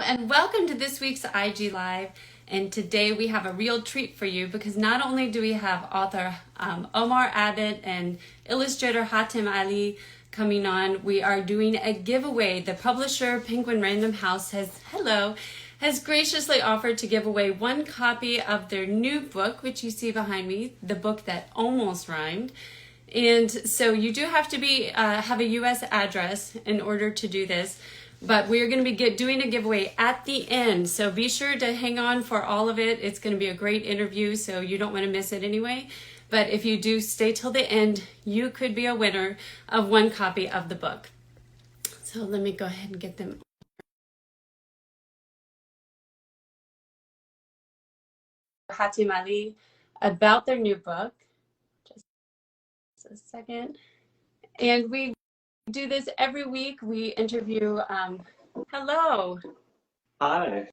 and welcome to this week's IG Live. And today we have a real treat for you because not only do we have author Omar Abed and illustrator Hatem Aly coming on, we are doing a giveaway. The publisher Penguin Random House has graciously offered to give away one copy of their new book, which you see behind me, the book that almost rhymed. And so you do have to have a U.S. address in order to do this. But we're going to be doing a giveaway at the end. So be sure to hang on for all of it. It's going to be a great interview, so you don't want to miss it anyway. But if you do stay till the end, you could be a winner of one copy of the book. So let me go ahead and get them. Hatem Aly about their new book. Just a second. And we do this every week. We interview. Hello. Hi.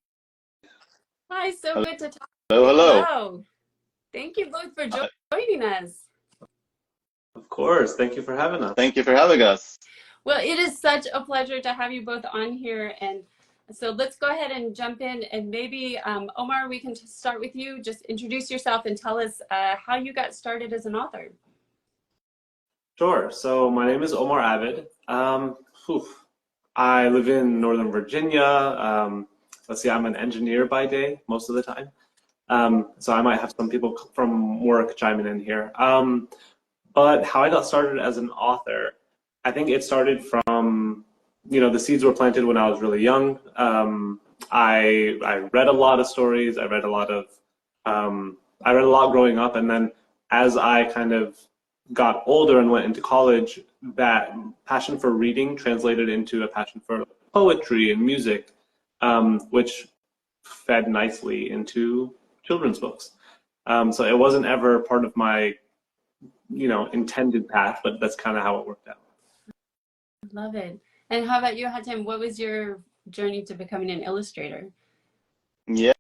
Hi, so good to talk. Hello. Hello. Thank you both for joining us. Of course. Thank you for having us. Thank you for having us. Well, it is such a pleasure to have you both on here. And so let's go ahead and jump in. And maybe, Omar, we can just start with you. Just introduce yourself and tell us how you got started as an author. Sure. So my name is Omar Abed. I live in Northern Virginia. Let's see, I'm an engineer by day most of the time. So I might have some people from work chiming in here. But how I got started as an author, I think it started from, the seeds were planted when I was really young. I read a lot of stories. I read a lot growing up, and then as I kind of got older and went into college, that passion for reading translated into a passion for poetry and music, which fed nicely into children's books. So it wasn't ever part of my, intended path, but that's kind of how it worked out. Love it. And how about you, Hatem? What was your journey to becoming an illustrator? Yeah,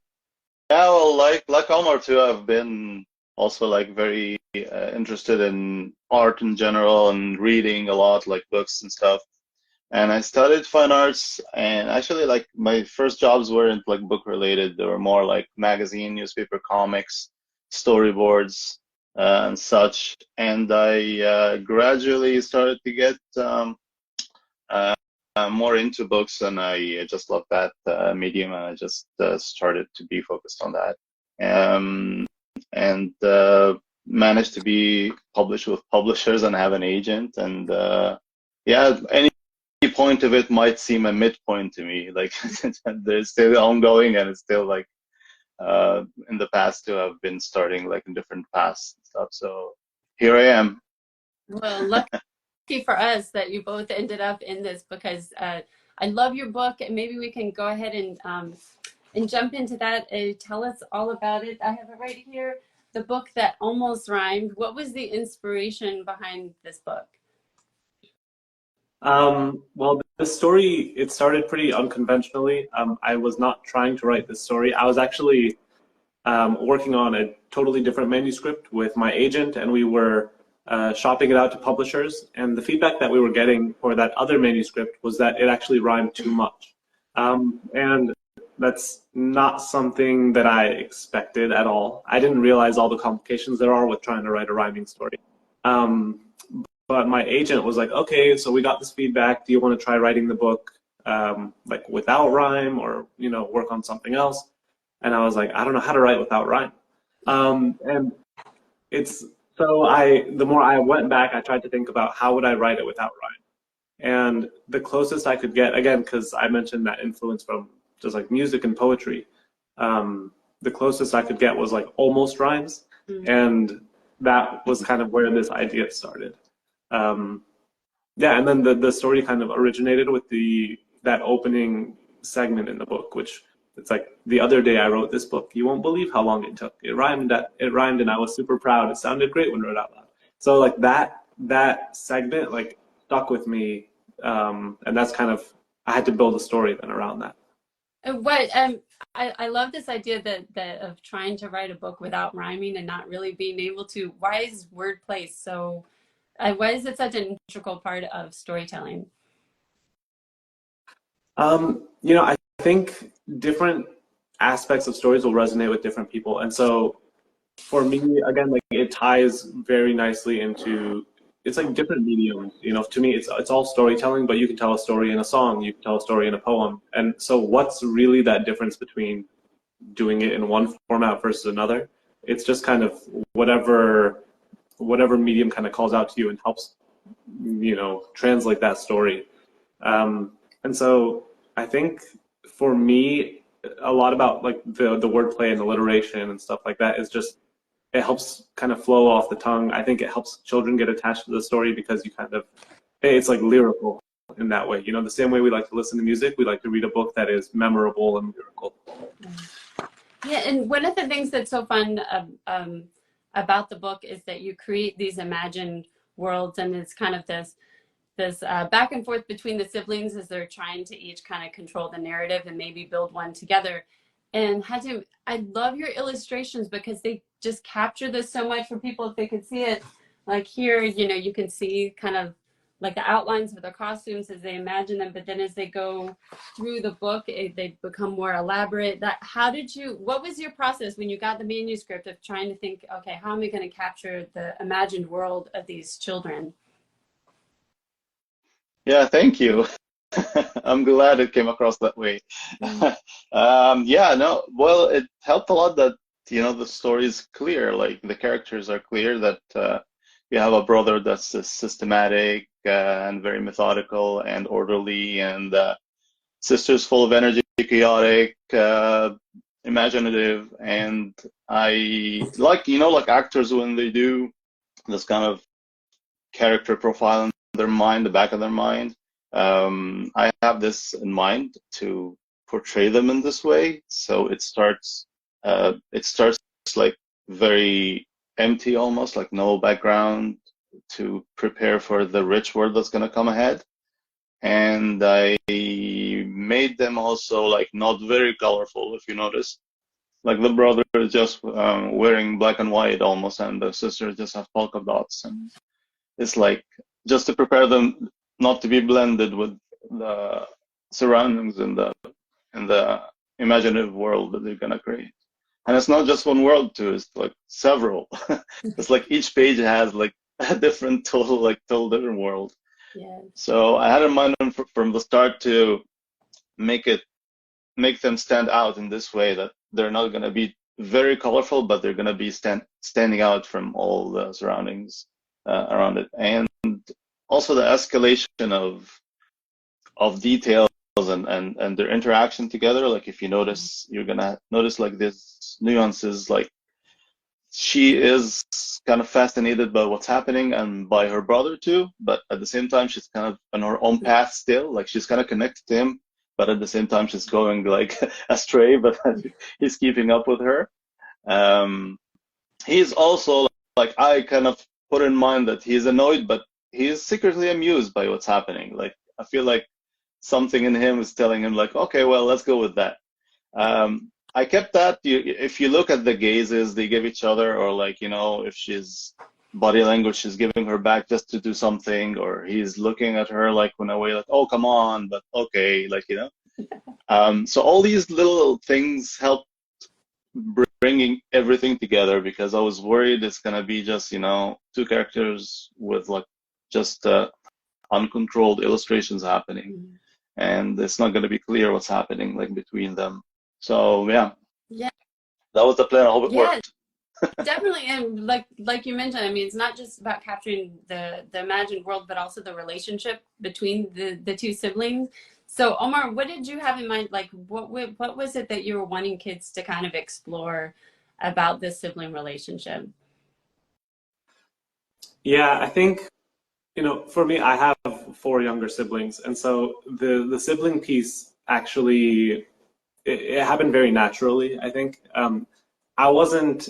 well, like Omar too, I've been also very interested in art in general and reading a lot, like books and stuff. And I studied fine arts, and actually my first jobs weren't book related. They were more like magazine, newspaper, comics, storyboards, and such. And I gradually started to get more into books, and I just love that medium, and I just started to be focused on that. And managed to be published with publishers and have an agent. And yeah, any point of it might seem a midpoint to me. They're still ongoing, and it's still in the past too. I've been starting in different paths and stuff. So here I am. Well, lucky for us that you both ended up in this, because I love your book, and maybe we can go ahead and jump into that. Tell us all about it. I have it right here. The book that almost rhymed. What was the inspiration behind this book? Well, the story, it started pretty unconventionally. I was not trying to write this story. I was actually working on a totally different manuscript with my agent, and we were shopping it out to publishers. And the feedback that we were getting for that other manuscript was that it actually rhymed too much. And that's not something that I expected at all. I didn't realize all the complications there are with trying to write a rhyming story. But my agent was like, okay, so we got this feedback. Do you want to try writing the book without rhyme, or work on something else? And I was like, I don't know how to write without rhyme. And the more I went back, I tried to think about how would I write it without rhyme. And the closest I could get, again, because I mentioned that influence from just music and poetry, the closest I could get was almost rhymes. And that was kind of where this idea started. Yeah, and then the story kind of originated with that opening segment in the book, which it's the other day I wrote this book. You won't believe how long it took. It rhymed, and I was super proud. It sounded great when read out loud. So that segment stuck with me, and that's kind of, I had to build a story then around that. What I love this idea that of trying to write a book without rhyming and not really being able to. Why is wordplay so? Why is it such an integral part of storytelling? I think different aspects of stories will resonate with different people. And so for me, again, like it ties very nicely into, it's like different mediums. You know, to me, it's all storytelling, but you can tell a story in a song, you can tell a story in a poem. And so what's really that difference between doing it in one format versus another? It's just kind of whatever medium kind of calls out to you and helps, you know, translate that story. And so I think for me, a lot about like the wordplay and alliteration and stuff like that is just, it helps kind of flow off the tongue. I think it helps children get attached to the story because you kind of, it's like lyrical in that way. You know, the same way we like to listen to music, we like to read a book that is memorable and lyrical. Yeah, and one of the things that's so fun about the book is that you create these imagined worlds, and it's kind of this back and forth between the siblings as they're trying to each kind of control the narrative and maybe build one together. And Hatem, I love your illustrations because they just capture this so much for people. If they could see it, like here, you know, you can see kind of like the outlines of their costumes as they imagine them, but then as they go through the book, they become more elaborate. What was your process when you got the manuscript of trying to think, okay, how am I going to capture the imagined world of these children? Yeah, thank you. I'm glad it came across that way. Yeah, no, well, it helped a lot that, you know, the story is clear, like the characters are clear, that you have a brother that's systematic and very methodical and orderly, and sister's full of energy, chaotic, imaginative, and I like, you know, like actors when they do this kind of character profile in their mind, the back of their mind. I have this in mind to portray them in this way. So it starts like very empty, almost like no background, to prepare for the rich world that's gonna come ahead. And I made them also like not very colorful, if you notice. Like the brother is just wearing black and white almost, and the sister just have polka dots, and it's like just to prepare them not to be blended with the surroundings in the imaginative world that they're gonna create. And it's not just one world too, it's like several. It's like each page has like a different total different world. Yeah. So I had in mind from the start to make them stand out in this way, that they're not gonna be very colorful, but they're gonna be standing out from all the surroundings around it. And also the escalation of details and their interaction together. Like if you notice, you're gonna notice like this nuances, like she is kind of fascinated by what's happening and by her brother too, but at the same time she's kind of on her own path still. Like she's kind of connected to him, but at the same time she's going like astray, but he's keeping up with her. He's also like, I kind of put in mind that he's annoyed, but he's secretly amused by what's happening. Like I feel like something in him is telling him like, okay, well, let's go with that. I kept that. If you look at the gazes they give each other, or like, you know, if she's body language, she's giving her back just to do something, or he's looking at her like in a way like, oh, come on, but okay, like, you know. So all these little things help bringing everything together, because I was worried it's gonna be just, you know, two characters with like just uncontrolled illustrations happening, and it's not gonna be clear what's happening like between them. So yeah, that was the plan. I hope it worked. Definitely. And like you mentioned, I mean, it's not just about capturing the imagined world, but also the relationship between the two siblings. So Omar, what did you have in mind? Like what was it that you were wanting kids to kind of explore about this sibling relationship? Yeah, I think, you know, for me, I have 4 younger siblings, and so the sibling piece actually, it happened very naturally, I think. I wasn't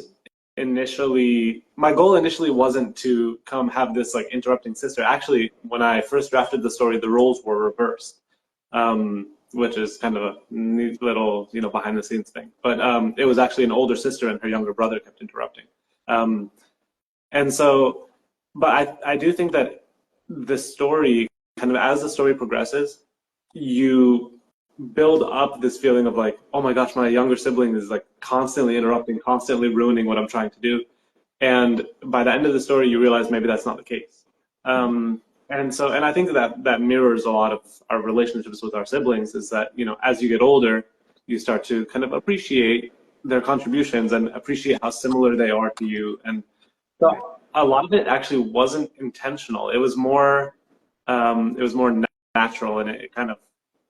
initially, my goal initially wasn't to come have this like interrupting sister. Actually, when I first drafted the story, the roles were reversed, which is kind of a neat little, you know, behind the scenes thing. But it was actually an older sister and her younger brother kept interrupting. And so, but I do think that the story, kind of as the story progresses, you build up this feeling of like, oh my gosh, my younger sibling is like constantly interrupting, constantly ruining what I'm trying to do. And by the end of the story, you realize maybe that's not the case. And I think that that mirrors a lot of our relationships with our siblings, is that, you know, as you get older, you start to kind of appreciate their contributions and appreciate how similar they are to you. And so a lot of it actually wasn't intentional. It was more natural, and it kind of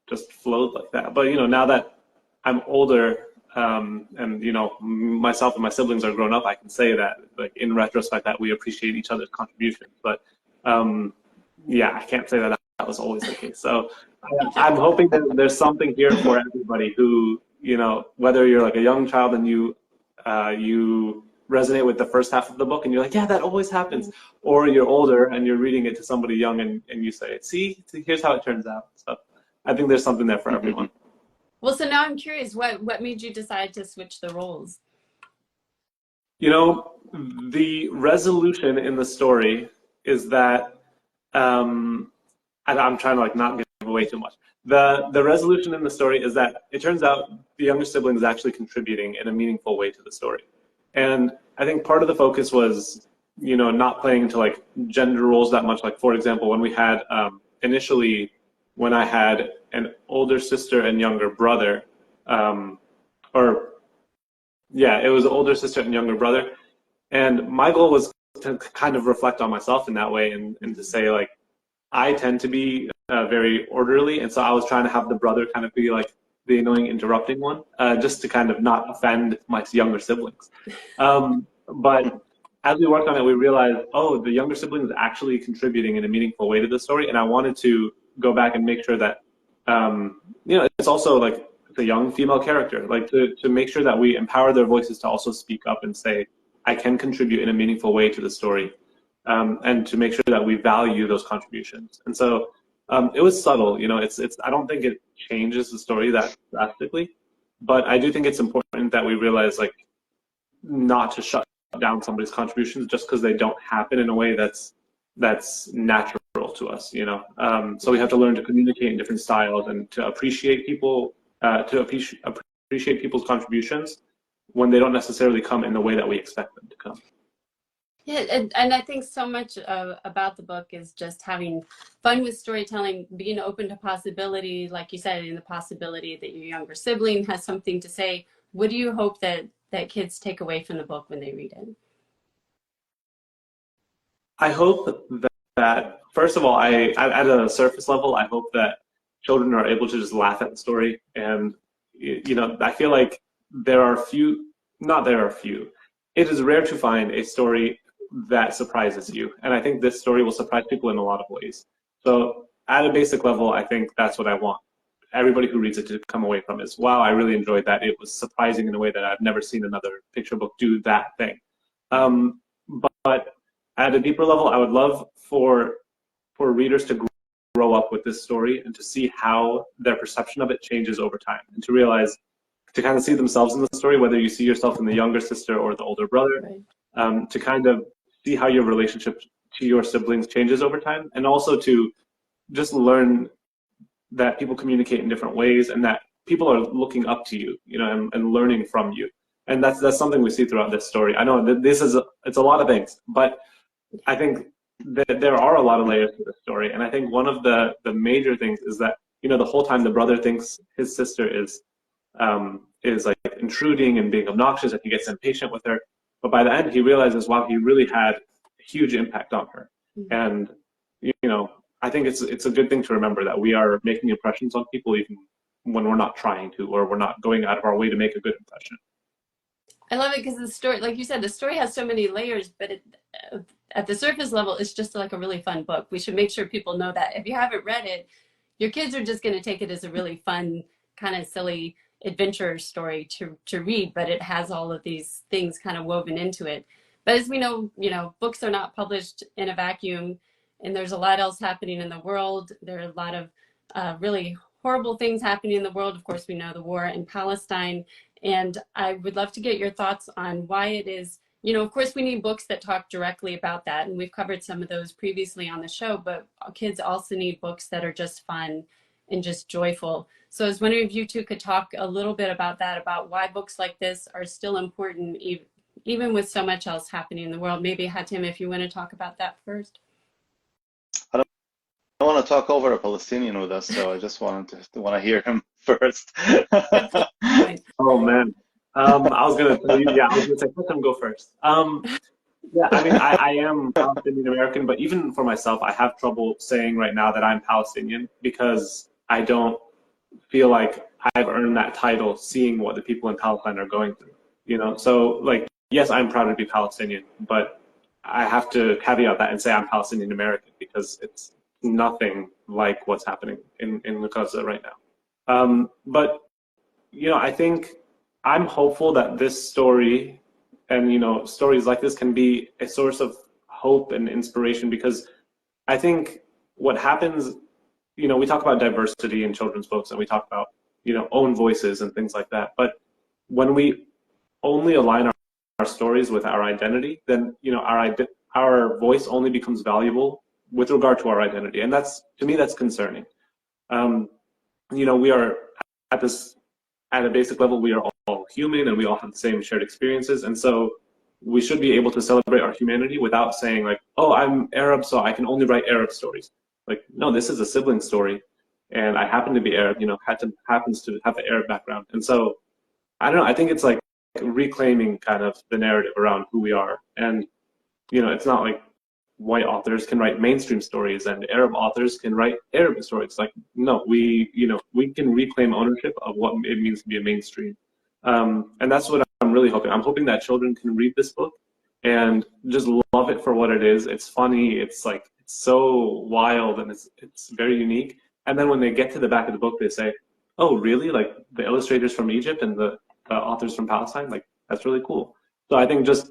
just flowed like that. But, you know, now that I'm older, and, you know, myself and my siblings are grown up, I can say that, like, in retrospect, that we appreciate each other's contributions. But yeah, I can't say that that was always the case. So I'm hoping that there's something here for everybody who, you know, whether you're like a young child and you resonate with the first half of the book and you're like, yeah, that always happens, or you're older and you're reading it to somebody young and you say, see, here's how it turns out. So I think there's something there for everyone. Well, so now I'm curious, what made you decide to switch the roles? You know, the resolution in the story is that, and I'm trying to like not give away too much. The resolution in the story is that it turns out the younger sibling is actually contributing in a meaningful way to the story. And I think part of the focus was, you know, not playing into like gender roles that much. Like, for example, when we had initially, when I had an older sister and younger brother, it was an older sister and younger brother. And my goal was to kind of reflect on myself in that way, and to say, like, I tend to be very orderly. And so I was trying to have the brother kind of be like the annoying interrupting one, just to kind of not offend my younger siblings. But as we worked on it, we realized, oh, the younger sibling is actually contributing in a meaningful way to the story. And I wanted to go back and make sure that, you know, it's also like the young female character, like to make sure that we empower their voices to also speak up and say, I can contribute in a meaningful way to the story, and to make sure that we value those contributions. And so it was subtle, you know, I don't think it changes the story that drastically, but I do think it's important that we realize, like, not to shut down somebody's contributions just because they don't happen in a way that's natural to us, you know. So we have to learn to communicate in different styles and to appreciate people, appreciate people's contributions when they don't necessarily come in the way that we expect them to come. Yeah, and I think so much about the book is just having fun with storytelling, being open to possibility, like you said, in the possibility that your younger sibling has something to say. What do you hope that kids take away from the book when they read it? I hope that first of all, at a surface level, I hope that children are able to just laugh at the story. And, you know, I feel like it is rare to find a story that surprises you. And I think this story will surprise people in a lot of ways. So at a basic level, I think that's what I want everybody who reads it to come away from is, wow, I really enjoyed that. It was surprising in a way that I've never seen another picture book do that thing. But at a deeper level, I would love for readers to grow up with this story and to see how their perception of it changes over time, and to realize, to kind of see themselves in the story, whether you see yourself in the younger sister or the older brother, right. To kind of see how your relationship to your siblings changes over time, and also to just learn that people communicate in different ways and that people are looking up to you, you know, and learning from you. And that's something we see throughout this story. I know that it's a lot of things, but I think that there are a lot of layers to the story. And I think one of the major things is that, you know, the whole time the brother thinks his sister is like intruding and being obnoxious, and he gets impatient with her. But by the end, he realizes, wow, he really had a huge impact on her. Mm-hmm. And, you know, I think it's a good thing to remember that we are making impressions on people even when we're not trying to, or we're not going out of our way to make a good impression. I love it because the story, like you said, the story has so many layers, but at the surface level, it's just like a really fun book. We should make sure people know that. If you haven't read it, your kids are just going to take it as a really fun, kind of silly adventure story to read, but it has all of these things kind of woven into it. But as we know, you know, books are not published in a vacuum, and there's a lot else happening in the world. There are a lot of really horrible things happening in the world. Of course, we know the war in Palestine, and I would love to get your thoughts on why it is, you know, of course we need books that talk directly about that, and we've covered some of those previously on the show, but kids also need books that are just fun and just joyful. So I was wondering if you two could talk a little bit about that, about why books like this are still important, even with so much else happening in the world. Maybe Hatem, if you want to talk about that first. I want to talk over a Palestinian with us, so I just wanted to want to hear him first. That's fine. Oh man. I was gonna tell you, yeah, I was gonna say let them go first. Yeah, I mean, I am Palestinian American, but even for myself, I have trouble saying right now that I'm Palestinian because I don't feel like I've earned that title seeing what the people in Palestine are going through, you know? So, like, yes, I'm proud to be Palestinian, but I have to caveat that and say I'm Palestinian American because it's nothing like what's happening in Gaza right now. But, you know, I think I'm hopeful that this story and, you know, stories like this can be a source of hope and inspiration because I think what happens, you know, we talk about diversity in children's books and we talk about, you know, own voices and things like that. But when we only align our stories with our identity, then, you know, our voice only becomes valuable with regard to our identity. And that's, to me, that's concerning. You know, we are at a basic level, we are all human and we all have the same shared experiences. And so we should be able to celebrate our humanity without saying like, oh, I'm Arab, so I can only write Arab stories. Like, no, this is a sibling story. And I happen to be Arab, you know, happens to have an Arab background. And so, I don't know, I think it's like reclaiming kind of the narrative around who we are. And, you know, it's not like white authors can write mainstream stories and Arab authors can write Arabic stories. Like, no, we can reclaim ownership of what it means to be a mainstream. And that's what I'm really hoping. I'm hoping that children can read this book and just love it for what it is. It's funny. It's like, it's so wild and it's very unique. And then when they get to the back of the book, they say, oh, really? Like the illustrators from Egypt and the authors from Palestine? Like, that's really cool. So I think just,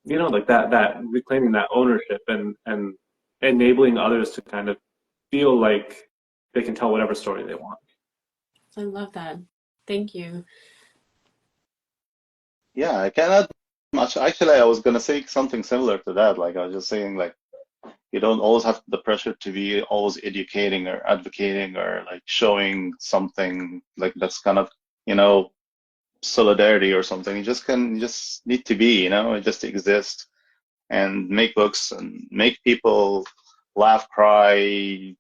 you know, like that reclaiming that ownership and enabling others to kind of feel like they can tell whatever story they want. I love that. Thank you. Yeah, I cannot much. Actually, I was gonna say something similar to that. Like I was just saying, like you don't always have the pressure to be always educating or advocating or like showing something like that's kind of, you know, solidarity or something. You just need to be, you know, just exist and make books and make people laugh, cry,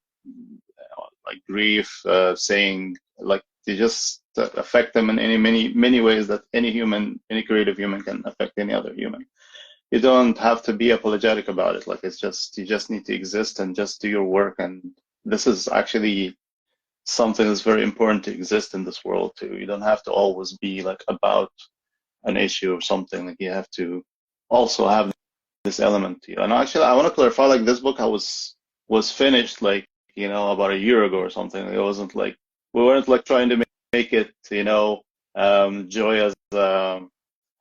like grief, saying like they just affect them in any many ways that any creative human can affect any other human. You don't have to be apologetic about it. Like it's just, you just need to exist and just do your work. And this is actually something that's very important to exist in this world too. You don't have to always be like about an issue or something. Like you have to also have this element to you. And actually, I want to clarify, like this book was finished like, you know, about a year ago or something. It wasn't like, we weren't like trying to make it, you know, joy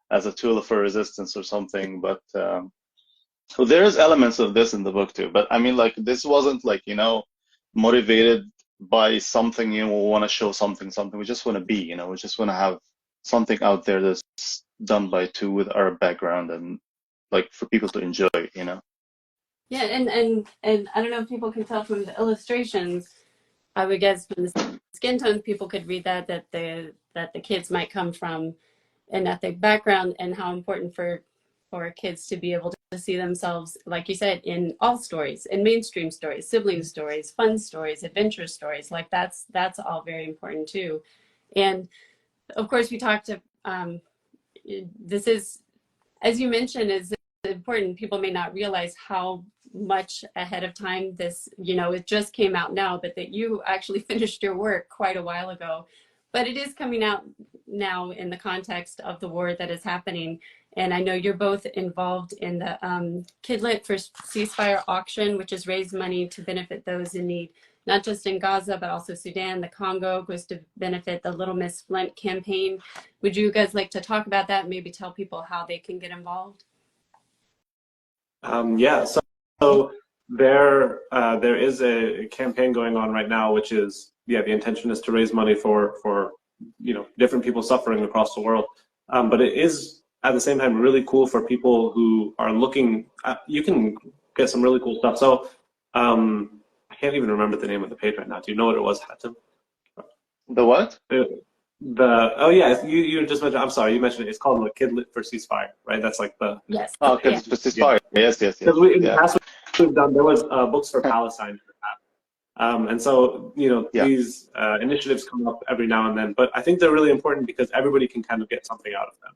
as a tool for resistance or something. But so there's elements of this in the book too. But I mean, like this wasn't like, you know, motivated by something, you know, we want to show something. We just want to be, you know, we just want to have something out there that's done by two with our background and like for people to enjoy, you know. Yeah, and I don't know if people can tell from the illustrations. I would guess from the skin tones, people could read that the kids might come from an ethnic background, and how important for kids to be able to see themselves, like you said, in all stories, in mainstream stories, sibling stories, fun stories, adventure stories. Like that's all very important too. And of course, we talked to this is, as you mentioned, is important. People may not realize how much ahead of time this, you know, it just came out now, but that you actually finished your work quite a while ago. But it is coming out now in the context of the war that is happening. And I know you're both involved in the KidLit for Ceasefire auction, which has raised money to benefit those in need, not just in Gaza, but also Sudan, the Congo, goes to benefit the Little Miss Flint campaign. Would you guys like to talk about that? Maybe tell people how they can get involved? Yeah, so there is a campaign going on right now, which is, yeah, the intention is to raise money for you know, different people suffering across the world. But it is at the same time really cool for people who are looking. You can get some really cool stuff. So can't even remember the name of the page right now. Do you know what it was, Hatem? The what? Oh yeah, you just mentioned. I'm sorry, you mentioned it. It's called like KidLit for Ceasefire, right? That's like the Yes. Oh, Yeah. because it's fire. Yes, yes, yes. because in the past we've done there was books for Palestine for that. And so these initiatives come up every now and then, but I think they're really important because everybody can kind of get something out of them.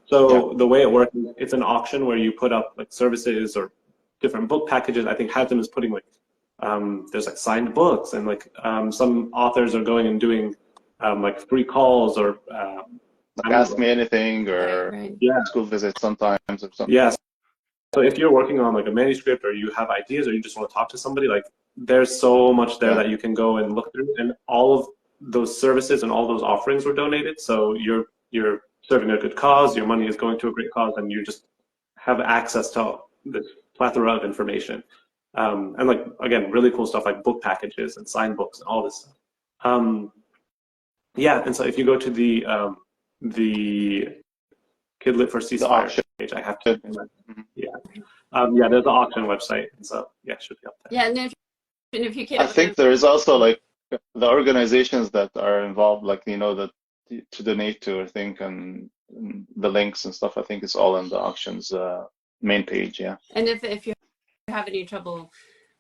So the way it works, it's an auction where you put up like services or different book packages. I think Hatem is putting like there's like signed books and like some authors are going and doing like free calls or like ask me anything or Right. school visits sometimes or something. Yes. So if you're working on like a manuscript or you have ideas or you just want to talk to somebody, like there's so much there that you can go and look through, and all of those services and all those offerings were donated. So you're serving a good cause, your money is going to a great cause, and you just have access to this plethora of information. And like, again, really cool stuff like book packages and signed books and all this stuff. And so if you go to the KidLit for Ceasefire page, I have to, there's an auction website, and so it should be up there. Yeah, and if you I think there is also like the organizations that are involved, like that to donate to, I think, and the links and stuff. I think it's all in the auctions main page. Yeah. And if you have any trouble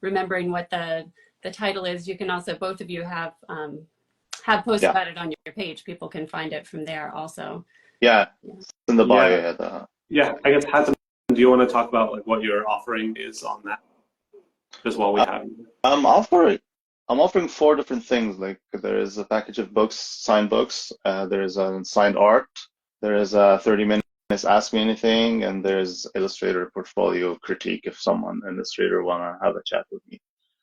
remembering what the title is, you can also, both of you have posts about it on your page. People can find it from there also. Yeah, it's in the bio. Yeah, I guess Hatem, do you want to talk about like what your offering is on that? Just while we have you. I'm offering 4 different things. Like there is a package of books, signed books. There is a signed art. There is a 30 minutes Ask Me Anything, and there's Illustrator portfolio critique if someone illustrator wanna have a chat with me,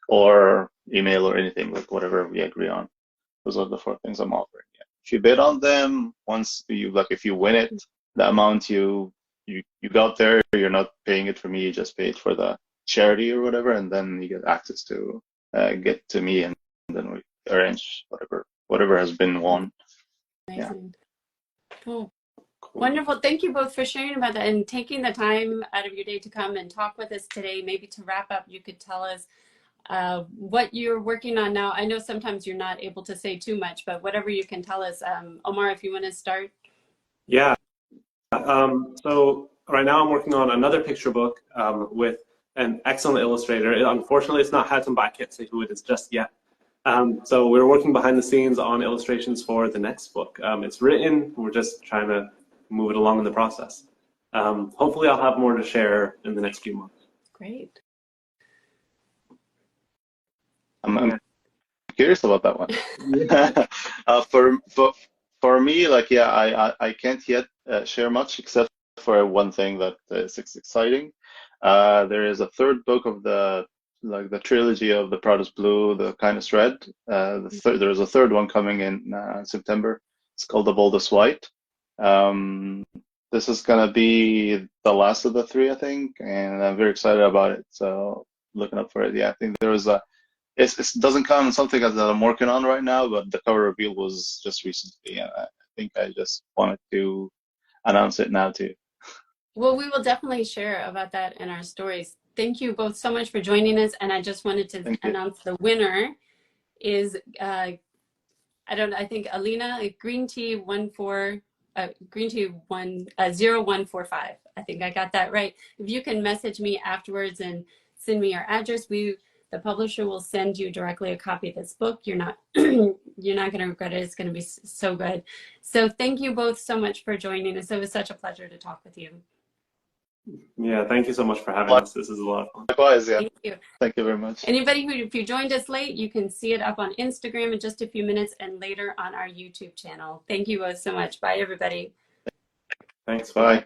or email or anything, like whatever we agree on. Those are the 4 things I'm offering. Yeah. If you bid on them, if you win it, the amount you got there, you're not paying it for me. You just pay it for the charity or whatever, and then you get access to get to me, and then we arrange whatever has been won. Amazing. Cool. Wonderful. Thank you both for sharing about that and taking the time out of your day to come and talk with us today. Maybe to wrap up, you could tell us what you're working on now. I know sometimes you're not able to say too much, but whatever you can tell us. Omar, if you want to start. Yeah. So right now I'm working on another picture book with an excellent illustrator. Unfortunately, it's not Hatem, but I can't say who it is just yet. So we're working behind the scenes on illustrations for the next book. It's written. We're just trying to move it along in the process. Hopefully I'll have more to share in the next few months. Great. I'm curious about that one. For me, like, I can't yet share much except for one thing that is exciting. There is a 3rd book of the trilogy of The Proudest Blue, The Kindest Red. There's a 3rd one coming in September. It's called The Boldest White. This is gonna be the last of the 3, I think, and I'm very excited about it. So looking up for it. Yeah, I think there was it doesn't come in something that I'm working on right now, but the cover reveal was just recently, and I think I just wanted to announce it now too. Well, we will definitely share about that in our stories. Thank you both so much for joining us, and I just wanted to announce the winner is I think Alina, green tea 0145. I think I got that right. If you can message me afterwards and send me your address, the publisher will send you directly a copy of this book. You're not going to regret it. It's going to be so good. So thank you both so much for joining us. It was such a pleasure to talk with you. Yeah, thank you so much for having us. This is a lot of fun. Likewise, yeah. Thank you. Thank you very much. Anybody if you joined us late, you can see it up on Instagram in just a few minutes and later on our YouTube channel. Thank you both so much. Bye, everybody. Thanks. Bye.